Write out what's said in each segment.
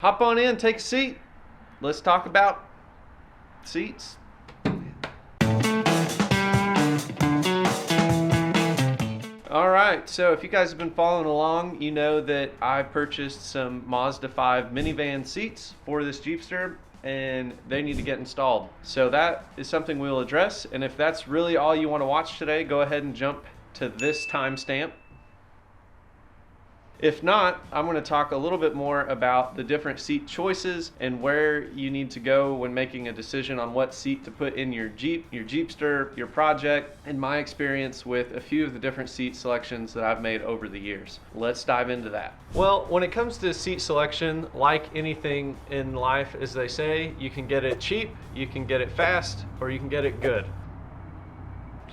Hop on in, take a seat. Let's talk about seats. All right, so if you guys have been following along, you know that I purchased some Mazda 5 minivan seats for this Jeepster, and they need to get installed. So that is something we'll address, and if that's really all you want to watch today, go ahead and jump to this timestamp. If not, I'm going to talk a little bit more about the different seat choices and where you need to go when making a decision on what seat to put in your Jeep, your Jeepster, your project, and my experience with a few of the different seat selections that I've made over the years. Let's dive into that. Well, when it comes to seat selection, like anything in life, as they say, you can get it cheap, you can get it fast, or you can get it good.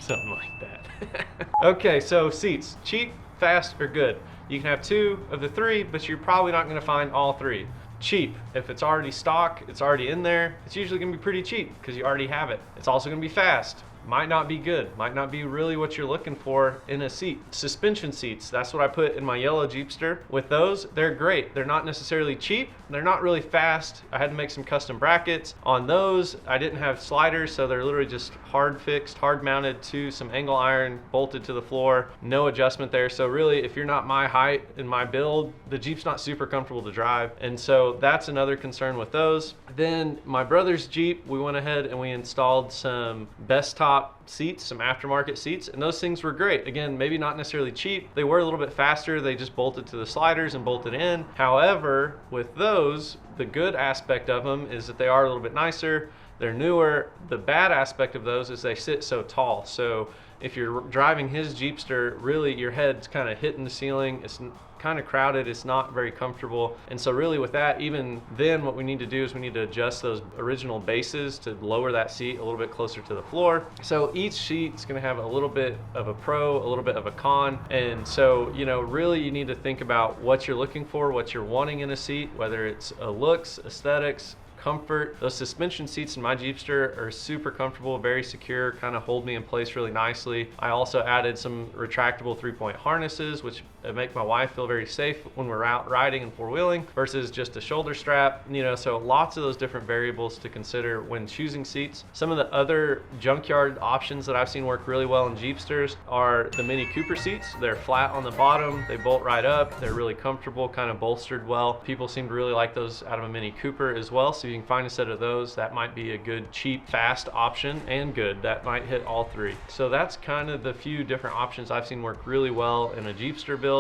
Something like that. Okay, so seats, cheap, fast, or good. You can have two of the three, but you're probably not going to find all three. Cheap, if it's already stock, it's already in there, it's usually going to be pretty cheap because you already have it. It's also going to be fast. Might not be good, might not be really what you're looking for in a seat. Suspension seats, that's what I put in my yellow Jeepster. With those, they're great. They're not necessarily cheap, they're not really fast. I had to make some custom brackets. On those, I didn't have sliders, so they're literally just hard fixed, hard mounted to some angle iron, bolted to the floor, no adjustment there. So really, if you're not my height and my build, the Jeep's not super comfortable to drive. And so that's another concern with those. Then my brother's Jeep, we went ahead and we installed some best top seats, some aftermarket seats, and those things were great. Again, maybe not necessarily cheap. They were a little bit faster. They just bolted to the sliders and bolted in. However, with those, the good aspect of them is that they are a little bit nicer. They're newer. The bad aspect of those is they sit so tall. So if you're driving his Jeepster, really your head's kind of hitting the ceiling. It's kind of crowded, it's not very comfortable. And so really with that, even then what we need to do is we need to adjust those original bases to lower that seat a little bit closer to the floor. So each seat's going to have a little bit of a pro, a little bit of a con. And so, you know, really you need to think about what you're looking for, what you're wanting in a seat, whether it's looks, aesthetics, comfort. Those suspension seats in my Jeepster are super comfortable, very secure, kind of hold me in place really nicely. I also added some retractable 3-point harnesses, which make my wife feel very safe when we're out riding and four-wheeling versus just a shoulder strap. You know, so lots of those different variables to consider when choosing seats. Some of the other junkyard options that I've seen work really well in Jeepsters are the Mini Cooper seats. They're flat on the bottom, they bolt right up, they're really comfortable, kind of bolstered well. People seem to really like those out of a Mini Cooper as well, so you can find a set of those. That might be a good, cheap, fast option, and good. That might hit all three. So that's kind of the few different options I've seen work really well in a Jeepster build.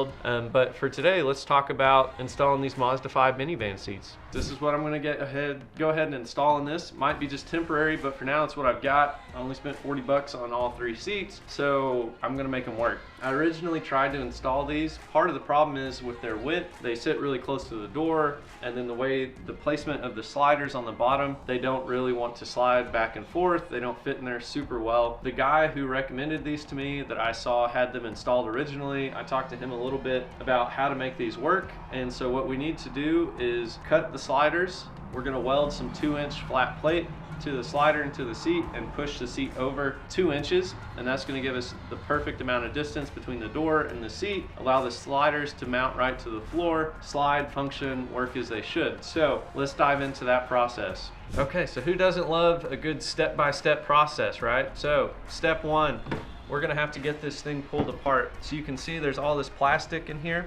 But for today, let's talk about installing these Mazda 5 minivan seats. This is what I'm going to go ahead and install in this. Might be just temporary, but for now it's what I've got. I only spent 40 bucks on all three seats, so I'm going to make them work. I originally tried to install these. Part of the problem is with their width, they sit really close to the door, and then the way the placement of the sliders on the bottom, they don't really want to slide back and forth. They don't fit in there super well. The guy who recommended these to me that I saw had them installed originally, I talked to him a little bit about how to make these work. And so what we need to do is cut the sliders. We're going to weld some 2-inch flat plate to the slider into the seat and push the seat over 2 inches, and that's going to give us the perfect amount of distance between the door and the seat, allow the sliders to mount right to the floor, slide, function, work as they should. So let's dive into that process. Okay, so who doesn't love a good step-by-step process, right? So step one, we're going to have to get this thing pulled apart. So you can see there's all this plastic in here,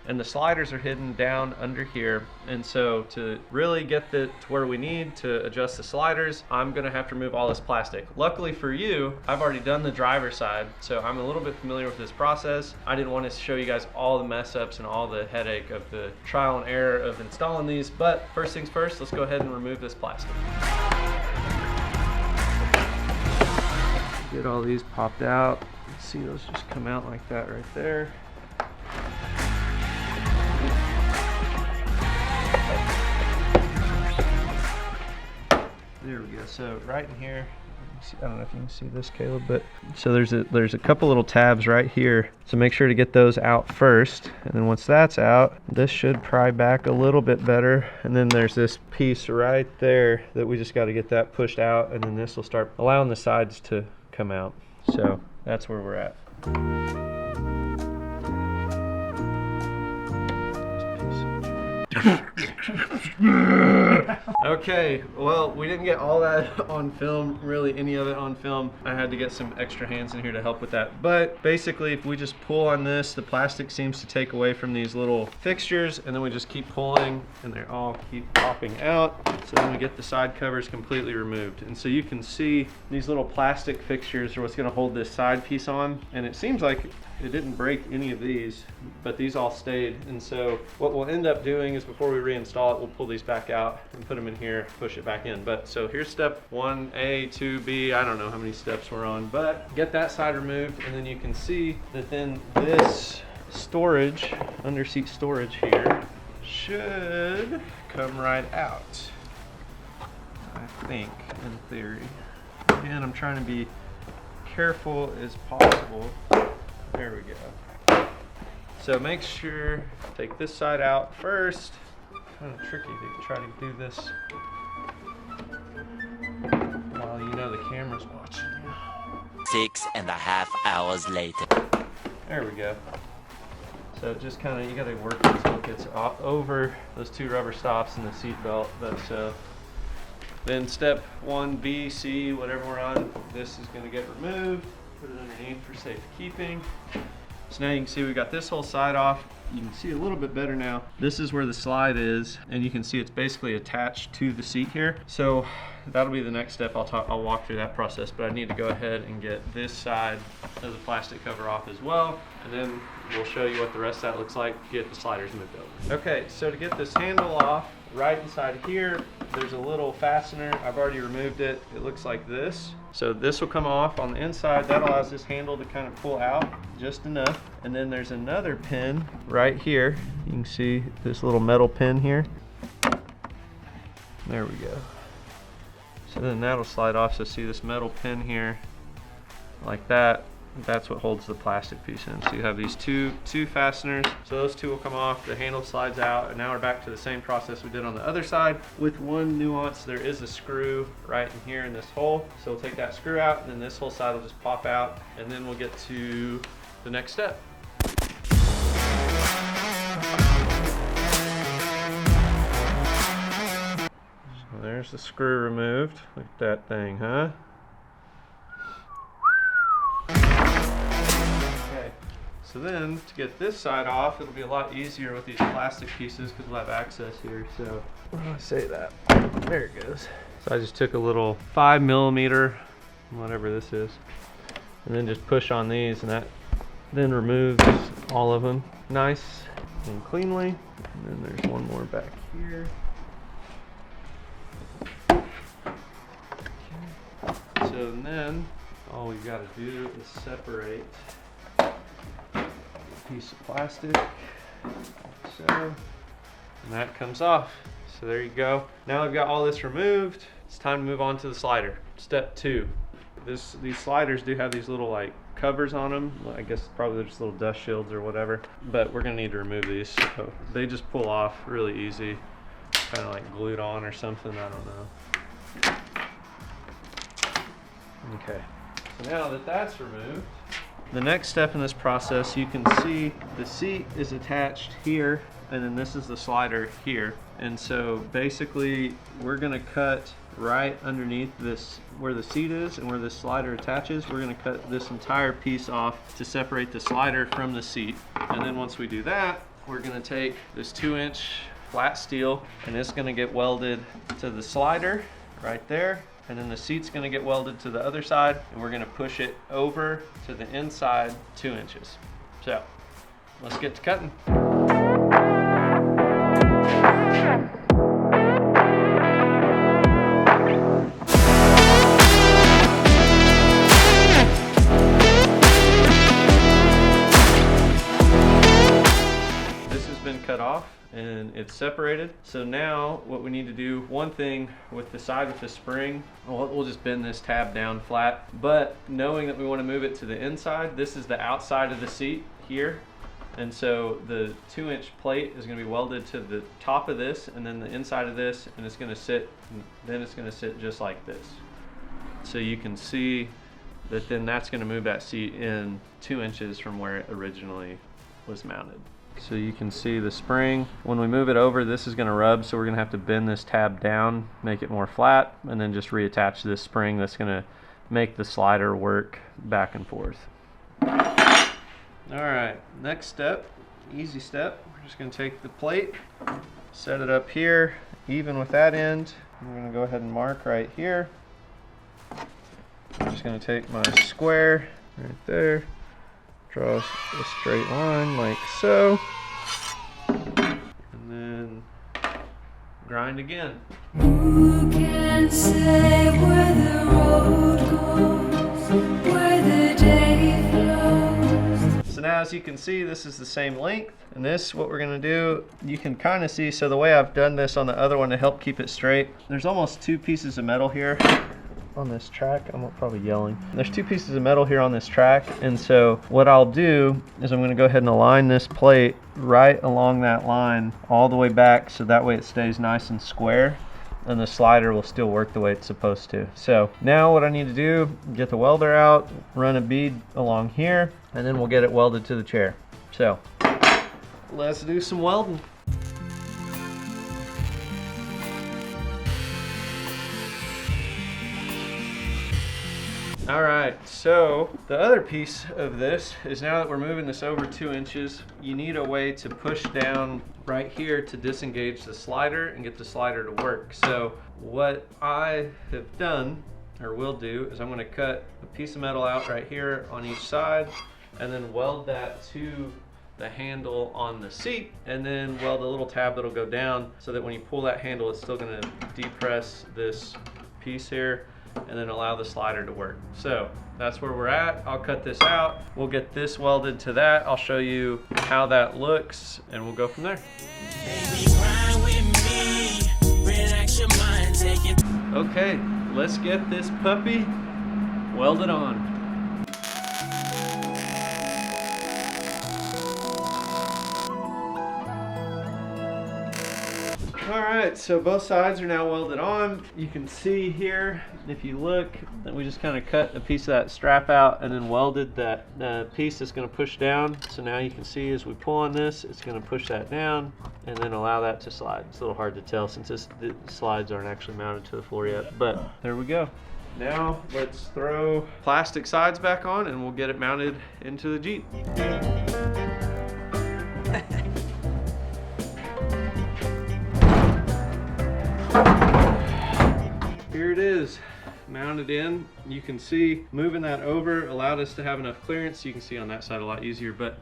and the sliders are hidden down under here. And so to really get to where we need to adjust the sliders, I'm gonna have to remove all this plastic. Luckily for you, I've already done the driver's side, so I'm a little bit familiar with this process. I didn't want to show you guys all the mess ups and all the headache of the trial and error of installing these, but first things first, let's go ahead and remove this plastic. Get all these popped out. See those just come out like that right there. There we go. So right in here, I don't know if you can see this, Caleb, but so there's a couple little tabs right here. So make sure to get those out first, and then once that's out, this should pry back a little bit better. And then there's this piece right there that we just got to get that pushed out, and then this will start allowing the sides to come out. So that's where we're at. Okay, well, we didn't get all that on film, really any of it on film. I had to get some extra hands in here to help with that. But basically, if we just pull on this, the plastic seems to take away from these little fixtures, and then we just keep pulling and they all keep popping out. So then we get the side covers completely removed. And so you can see these little plastic fixtures are what's gonna hold this side piece on. And it seems like it didn't break any of these, but these all stayed. And so what we'll end up doing is before we reinstall it, we'll pull these back out and put them in here, push it back in. But so here's step 1A, 2B, I don't know how many steps we're on, but get that side removed, and then you can see that then this storage, under seat storage here, should come right out, I think, in theory. Again, I'm trying to be careful as possible. There we go. So make sure, take this side out first. Kind of tricky to try to do this while you know the camera's watching you. 6.5 hours later. There we go. So just kind of, you gotta work it until it gets over those two rubber stops and the seat belt. But then step 1B, C, whatever we're on, this is gonna get removed. Put it underneath for safekeeping. So now you can see we got this whole side off. You can see a little bit better now. This is where the slide is, and you can see it's basically attached to the seat here. So that'll be the next step. I'll walk through that process, but I need to go ahead and get this side of the plastic cover off as well, and then we'll show you what the rest of that looks like, get the sliders moved over. Okay, so to get this handle off, right inside here, there's a little fastener. I've already removed it. It looks like this. So this will come off on the inside. That allows this handle to kind of pull out just enough. And then there's another pin right here. You can see this little metal pin here. There we go. So then that'll slide off. So see this metal pin here, like that. That's what holds the plastic piece in. So you have these two fasteners. So those two will come off, the handle slides out, and now we're back to the same process we did on the other side with one nuance. There is a screw right in here in this hole. So we'll take that screw out, and then this whole side will just pop out, and then we'll get to the next step. So there's the screw removed. Look at that thing, huh? So then, to get this side off, it'll be a lot easier with these plastic pieces because we'll have access here. So, where do I say that? There it goes. So I just took a little 5mm, whatever this is, and then just push on these, and that then removes all of them nice and cleanly. And then there's one more back here. Okay. So then, all we've got to do is separate piece of plastic, so, and that comes off. So there you go. Now I've got all this removed. It's time to move on to the slider. Step 2. These sliders do have these little like covers on them. I guess probably they're just little dust shields or whatever, but we're gonna need to remove these. So they just pull off really easy, kind of like glued on or something, I don't know. Okay, so now that that's removed, the next step in this process, you can see the seat is attached here, and then this is the slider here. And so basically we're gonna cut right underneath this, where the seat is and where the slider attaches. We're gonna cut this entire piece off to separate the slider from the seat. And then once we do that, we're gonna take this 2-inch flat steel, and it's gonna get welded to the slider right there. And then the seat's gonna get welded to the other side, and we're gonna push it over to the inside 2 inches. So, let's get to cutting. This has been cut off, and it's separated. So now what we need to do, one thing with the side with the spring, we'll just bend this tab down flat, but knowing that we want to move it to the inside, this is the outside of the seat here. And so the 2-inch plate is going to be welded to the top of this and then the inside of this, and it's going to sit, then it's going to sit just like this. So you can see that then that's going to move that seat in 2 inches from where it originally was mounted. So you can see the spring. When we move it over, this is going to rub, so we're going to have to bend this tab down, make it more flat, and then just reattach this spring that's going to make the slider work back and forth. Alright, next step, easy step. We're just going to take the plate, set it up here, even with that end. I'm going to go ahead and mark right here. I'm just going to take my square right there, draw a straight line like so, and then grind again. Who can say where the road goes, where the day flows? So now, as you can see, this is the same length, and this, what we're going to do, you can kind of see, so the way I've done this on the other one to help keep it straight, there's almost 2 pieces of metal here on this track. I'm probably yelling. There's 2 pieces of metal here on this track, and so what I'll do is I'm going to go ahead and align this plate right along that line all the way back, so that way it stays nice and square and the slider will still work the way it's supposed to. So now what I need to do, get the welder out, run a bead along here, and then we'll get it welded to the chair. So let's do some welding. Alright, so the other piece of this is, now that we're moving this over 2 inches, you need a way to push down right here to disengage the slider and get the slider to work. So what I have done, or will do, is I'm going to cut a piece of metal out right here on each side and then weld that to the handle on the seat, and then weld a little tab that'll go down so that when you pull that handle, it's still going to depress this piece here and then allow the slider to work. So that's where we're at. I'll cut this out. We'll get this welded to that. I'll show you how that looks and we'll go from there. Okay, let's get this puppy welded on. Alright, so both sides are now welded on. You can see here, if you look, that we just kind of cut a piece of that strap out and then welded that piece that's going to push down. So now you can see as we pull on this, it's going to push that down and then allow that to slide. It's a little hard to tell since the slides aren't actually mounted to the floor yet, but there we go. Now let's throw plastic sides back on and we'll get it mounted into the Jeep. Here it is, mounted in. You can see moving that over allowed us to have enough clearance. You can see on that side a lot easier, but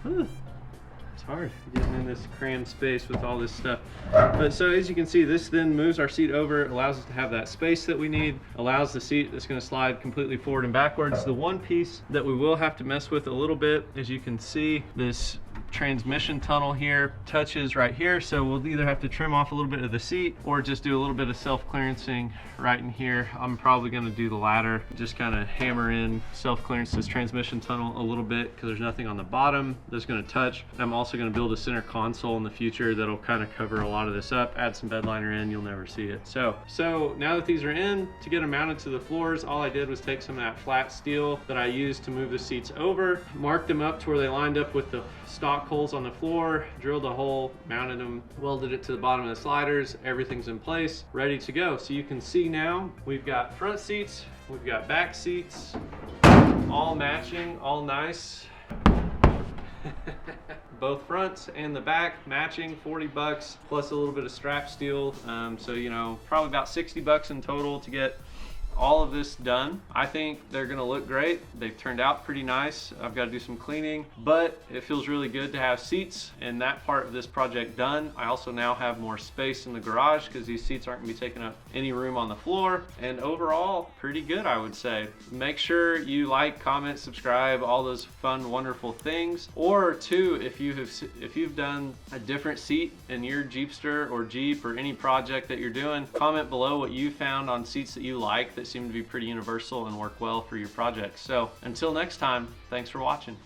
it's hard getting in this crammed space with all this stuff. But so as you can see, this then moves our seat over, allows us to have that space that we need, allows the seat that's going to slide completely forward and backwards. The one piece that we will have to mess with a little bit, as you can see, this transmission tunnel here touches right here, so we'll either have to trim off a little bit of the seat or just do a little bit of self-clearancing right in here. I'm probably going to do the latter, just kind of hammer in self-clearance this transmission tunnel a little bit because there's nothing on the bottom that's going to touch. I'm also going to build a center console in the future that'll kind of cover a lot of this up, add some bed liner in, you'll never see it. So now that these are in, to get them mounted to the floors, all I did was take some of that flat steel that I used to move the seats over, marked them up to where they lined up with the stock holes on the floor, drilled a hole, mounted them, welded it to the bottom of the sliders. Everything's in place, ready to go. So you can see now we've got front seats, we've got back seats, all matching, all nice. Both fronts and the back matching, 40 bucks plus a little bit of strap steel. So you know, probably about 60 bucks in total to get all of this done. I think they're gonna look great. They've turned out pretty nice. I've got to do some cleaning, but it feels really good to have seats and that part of this project done. I also now have more space in the garage because these seats aren't gonna be taking up any room on the floor, and overall pretty good, I would say. Make sure you like, comment, subscribe, all those fun, wonderful things. Or two, if you've done a different seat in your Jeepster or Jeep or any project that you're doing, comment below what you found on seats that you like that seem to be pretty universal and work well for your projects. So until next time, thanks for watching.